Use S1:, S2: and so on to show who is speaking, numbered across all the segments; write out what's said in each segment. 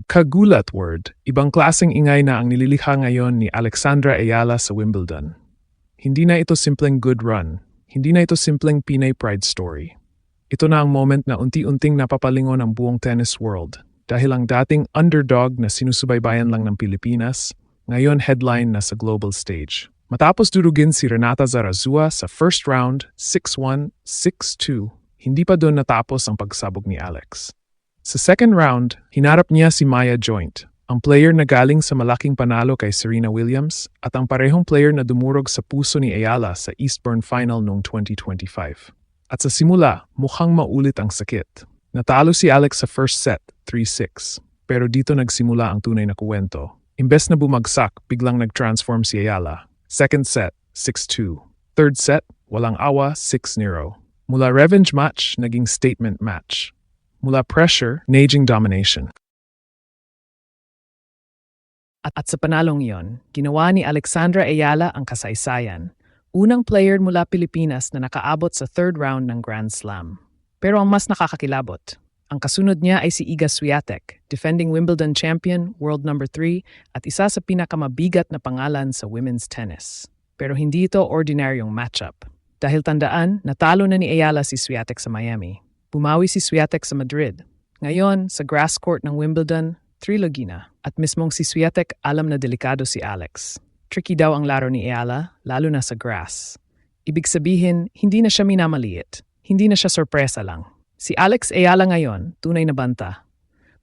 S1: Kagulat word, ibang klaseng ingay na ang nililikha ngayon ni Alexandra Ayala sa Wimbledon. Hindi na ito simpleng good run. Hindi na ito simpleng Pinay pride story. Ito na ang moment na unti-unting napapalingon ang buong tennis world dahil ang dating underdog na sinusubaybayan lang ng Pilipinas, ngayon headline na sa global stage. Matapos durugin si Renata Zarazua sa first round, 6-1, 6-2, hindi pa doon natapos ang pagsabog ni Alex. Sa second round, hinarap niya si Maya Joint, ang player na galing sa malaking panalo kay Serena Williams at ang parehong player na dumurog sa puso ni Ayala sa Eastbourne Final noong 2025. At sa simula, mukhang maulit ang sakit. Natalo si Alex sa first set, 3-6. Pero dito nagsimula ang tunay na kuwento. Imbes na bumagsak, biglang nag-transform si Ayala. Second set, 6-2. Third set, walang awa, 6-0. Mula revenge match, naging statement match. Mula pressure, naging domination.
S2: At sa panalong iyon, ginawa ni Alexandra Ayala ang kasaysayan. Unang player mula Pilipinas na nakaabot sa third round ng Grand Slam. Pero ang mas nakakakilabot, ang kasunod niya ay si Iga Swiatek, defending Wimbledon champion, world number 3, at isa sa pinakamabigat na pangalan sa women's tennis. Pero hindi ito ordinaryong matchup. Dahil tandaan, natalo na ni Ayala si Swiatek sa Miami. Bumawi si Swiatek sa Madrid. Ngayon, sa grass court ng Wimbledon, trilogy na. At mismong si Swiatek alam na delikado si Alex. Tricky daw ang laro ni Ayala, lalo na sa grass. Ibig sabihin, hindi na siya minamaliit. Hindi na siya sorpresa lang. Si Alex Ayala ngayon, tunay na banta.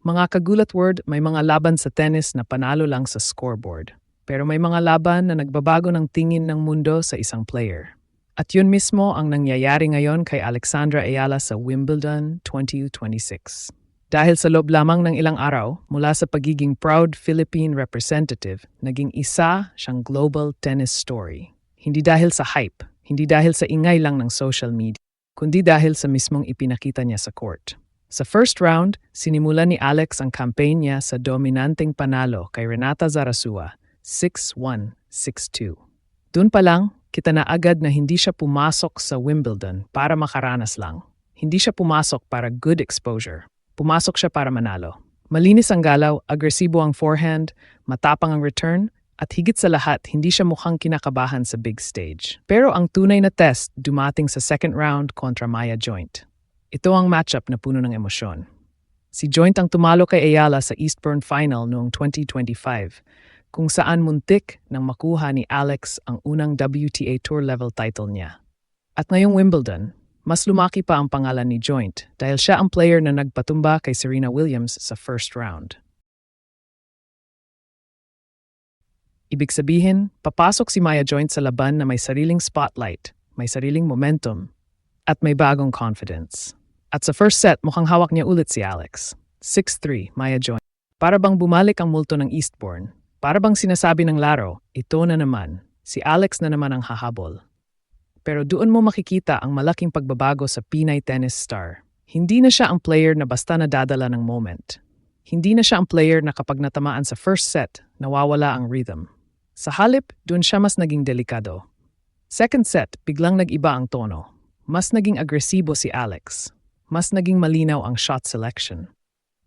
S2: Mga kagulat word, may mga laban sa tennis na panalo lang sa scoreboard. Pero may mga laban na nagbabago ng tingin ng mundo sa isang player. At yun mismo ang nangyayari ngayon kay Alexandra Ayala sa Wimbledon 2026. Dahil sa loob lamang ng ilang araw, mula sa pagiging proud Philippine representative, naging isa siyang global tennis story. Hindi dahil sa hype, hindi dahil sa ingay lang ng social media, kundi dahil sa mismong ipinakita niya sa court. Sa first round, sinimula ni Alex ang campaign niya sa dominanteng panalo kay Renata Zarazua, 6-1, 6-2. Doon pa lang, kita na agad na hindi siya pumasok sa Wimbledon para makaranas lang. Hindi siya pumasok para good exposure. Pumasok siya para manalo. Malinis ang galaw, agresibo ang forehand, matapang ang return, at higit sa lahat, hindi siya mukhang kinakabahan sa big stage. Pero ang tunay na test dumating sa second round kontra Maya Joint. Ito ang matchup na puno ng emosyon. Si Joint ang tumalo kay Ayala sa Eastbourne Final noong 2025, kung saan muntik nang makuha ni Alex ang unang WTA Tour level title niya. At ngayong Wimbledon, mas lumaki pa ang pangalan ni Joint dahil siya ang player na nagpatumba kay Serena Williams sa first round. Ibig sabihin, papasok si Maya Joint sa laban na may sariling spotlight, may sariling momentum, at may bagong confidence. At sa first set, mukhang hawak niya ulit si Alex. 6-3, Maya Joint. Para bang bumalik ang multo ng Eastbourne? Para bang sinasabi ng laro, ito na naman, si Alex na naman ang hahabol. Pero doon mo makikita ang malaking pagbabago sa Pinay tennis star. Hindi na siya ang player na basta nadadala ng moment. Hindi na siya ang player na kapag natamaan sa first set, nawawala ang rhythm. Sa halip, doon siya mas naging delikado. Second set, biglang nag-iba ang tono. Mas naging agresibo si Alex. Mas naging malinaw ang shot selection.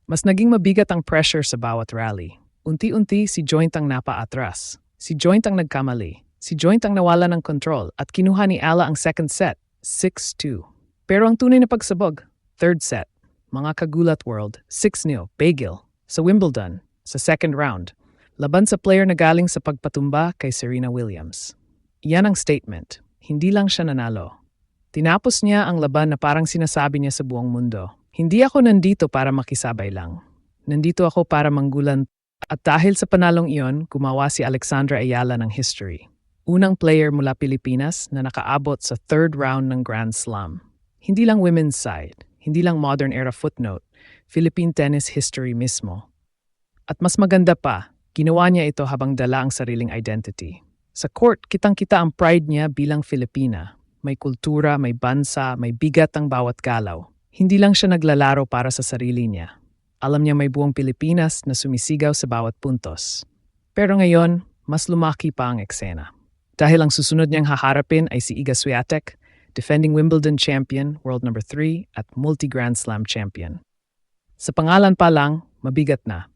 S2: Mas naging mabigat ang pressure sa bawat rally. Unti-unti si Joint ang napaatras. Si Joint ang nagkamali. Si Joint ang nawala ng control at kinuha ni Ayala ang second set, 6-2. Pero ang tunay na pagsabog, third set, mga kagulat world, 6-0, Bagel, sa Wimbledon, sa second round. Laban sa player na galing sa pagpatumba kay Serena Williams. Iyan ang statement. Hindi lang siya nanalo. Tinapos niya ang laban na parang sinasabi niya sa buong mundo. Hindi ako nandito para makisabay lang. Nandito ako para manggulan. At dahil sa panalong iyon, gumawa si Alexandra Ayala ng history. Unang player mula Pilipinas na nakaabot sa third round ng Grand Slam. Hindi lang women's side, hindi lang modern era footnote, Philippine tennis history mismo. At mas maganda pa, ginawa niya ito habang dala ang sariling identity. Sa court, kitang-kita ang pride niya bilang Filipina. May kultura, may bansa, may bigat ang bawat galaw. Hindi lang siya naglalaro para sa sarili niya. Alam niya may buong Pilipinas na sumisigaw sa bawat puntos. Pero ngayon, mas lumaki pa ang eksena. Dahil ang susunod niyang haharapin ay si Iga Swiatek, defending Wimbledon champion, world number 3, at multi-Grand Slam champion. Sa pangalan pa lang, mabigat na.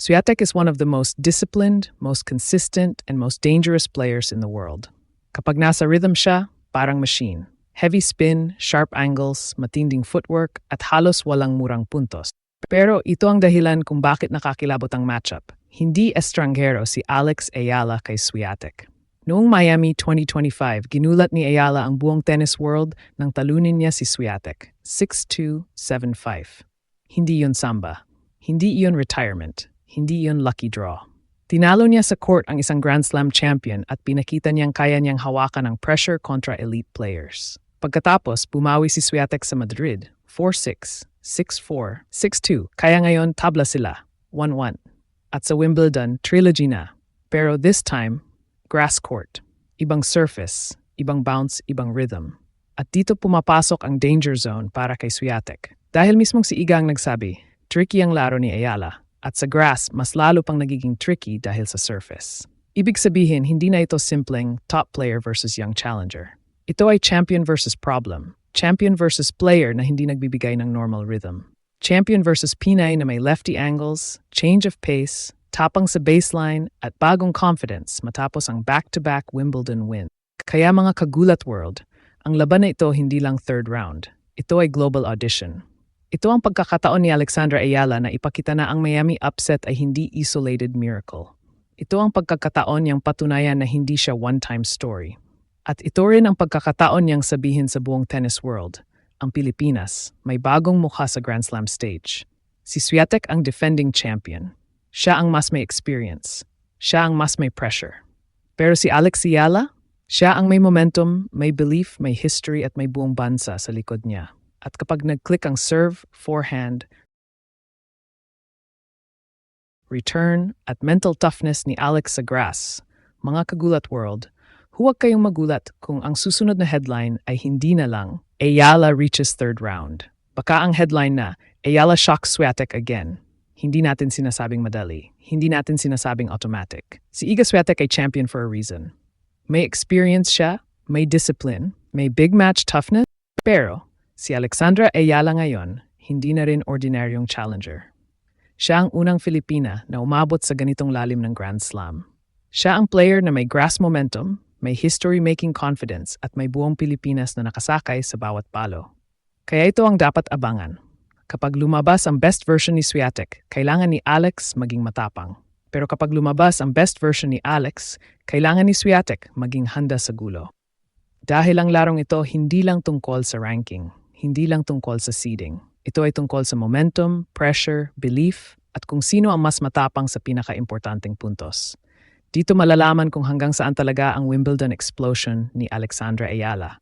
S2: Swiatek is one of the most disciplined, most consistent, and most dangerous players in the world. Kapag nasa rhythm siya, parang machine. Heavy spin, sharp angles, matinding footwork, at halos walang murang puntos. Pero ito ang dahilan kung bakit nakakilabot ang matchup. Hindi estranghero si Alex Ayala kay Swiatek. Noong Miami 2025, ginulat ni Ayala ang buong tennis world nang talunin niya si Swiatek, 6-2, 7-5. Hindi yun samba. Hindi yun retirement. Hindi yun lucky draw. Tinalo niya sa court ang isang Grand Slam champion at pinakita niyang kaya niyang hawakan ang pressure kontra elite players. Pagkatapos, bumawi si Swiatek sa Madrid, 4-6, 6-4, 6-2. Kaya ngayon, tabla sila, 1-1. At sa Wimbledon, trilogy na. Pero this time, grass court. Ibang surface, ibang bounce, ibang rhythm. At dito pumapasok ang danger zone para kay Swiatek. Dahil mismong si Iga ang nagsabi, tricky ang laro ni Ayala. At sa grass, mas lalo pang nagiging tricky dahil sa surface. Ibig sabihin, hindi na ito simpleng top player versus young challenger. Ito ay champion versus problem. Champion versus player na hindi nagbibigay ng normal rhythm. Champion versus Pinay na may lefty angles, change of pace, tapang sa baseline, at bagong confidence matapos ang back-to-back Wimbledon win. Kaya mga kagulat world, ang laban na ito hindi lang third round. Ito ay global audition. Ito ang pagkakataon ni Alexandra Ayala na ipakita na ang Miami upset ay hindi isolated miracle. Ito ang pagkakataon niyang patunayan na hindi siya one-time story. At ito rin ang pagkakataon niyang sabihin sa buong tennis world, ang Pilipinas may bagong mukha sa Grand Slam stage. Si Swiatek ang defending champion. Siya ang mas may experience. Siya ang mas may pressure. Pero si Alex Ayala, siya ang may momentum, may belief, may history at may buong bansa sa likod niya. At kapag nag-click ang serve, forehand, return, at mental toughness ni Alex sa grass, mga kagulat world, huwag kayong magulat kung ang susunod na headline ay hindi na lang Ayala reaches third round. Baka ang headline na Ayala shocks Swiatek again. Hindi natin sinasabing madali. Hindi natin sinasabing automatic. Si Iga Swiatek ay champion for a reason. May experience siya, may discipline, may big match toughness, pero si Alexandra Ayala ngayon, hindi na rin ordinaryong challenger. Siya ang unang Filipina na umabot sa ganitong lalim ng Grand Slam. Siya ang player na may grass momentum, may history-making confidence at may buong Pilipinas na nakasakay sa bawat palo. Kaya ito ang dapat abangan. Kapag lumabas ang best version ni Swiatek, kailangan ni Alex maging matapang. Pero kapag lumabas ang best version ni Alex, kailangan ni Swiatek maging handa sa gulo. Dahil ang larong ito hindi lang tungkol sa ranking. Hindi lang tungkol sa seeding. Ito ay tungkol sa momentum, pressure, belief, at kung sino ang mas matapang sa pinaka-importanteng puntos. Dito malalaman kung hanggang saan talaga ang Wimbledon explosion ni Alexandra Ayala.